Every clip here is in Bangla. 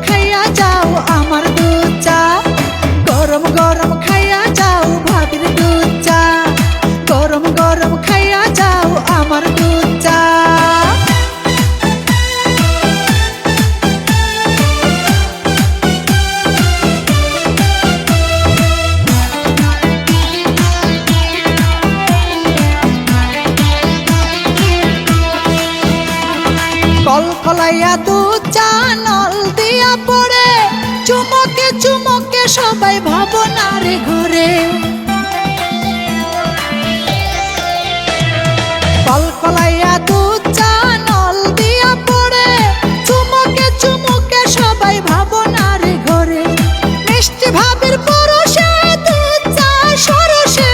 খাইয়া যাও আমার দুধ চা, গরম গরম খাইয়া যাও ভাবির দুধ চা, গরম গরম খাইয়া যাও আমার দুধ চা। কল কলাইয়া দুধ চা নল দিয়া পড়ে, চুমকে চুমকে সবাই ভাবনার ঘরে। কল কলাইয়া দুধ চা নল দিয়া পড়ে, চুমকে চুমকে সবাই ভাবনার ঘরে। মিষ্টি ভাবের পরশে দুধ চা সরসে,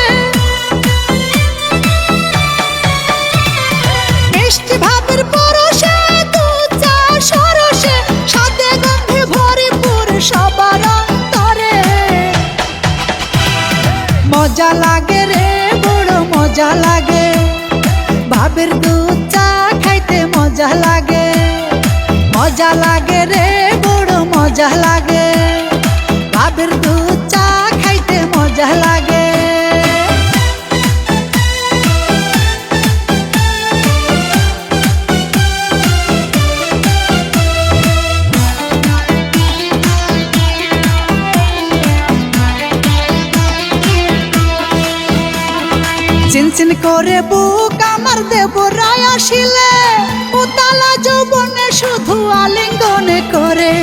মিষ্টি ভাবের পরশে দুধ চা সরসে, সাথে গন্ধে ভরপুর সবার অন্তরে। মজা লাগে রে বড় মজা লাগে, ভাবের দুধ চা খাইতে মজা লাগে। মজা লাগে রে বড় মজা লাগে, ভাবের দুধ চা খাইতে মজা লাগে। চিনচিন করে বুক আমার দেবরায় আসিলে, উতালা যৌবনে শুধু আলিঙ্গনে করে।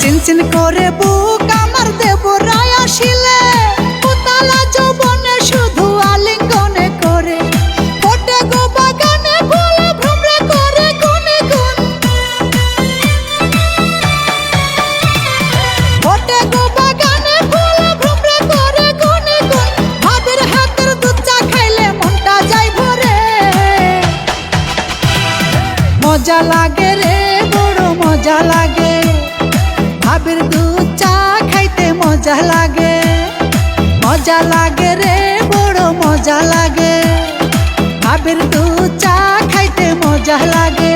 চিনচিন করে বুক আমার দেবরায় আসিলে, উতালা যৌবনে শুধু আলিঙ্গনে করে। ফোটে গো বাগানে ফুল ভ্রমরে করে গুনে গুন, ফোটে গো বাগানে ফুল ভ্রমরে করে গুনে গুন। ভাবের হাতের দুধ চা খাইলে মনটা যায় ভরে। মজা লাগে রে বড় মজা লাগে, ভাবের দুধ চা খাইতে মজা লাগে। মজা লাগে রে বড় মজা লাগে, ভাবের দুধ চা খাইতে মজা লাগে।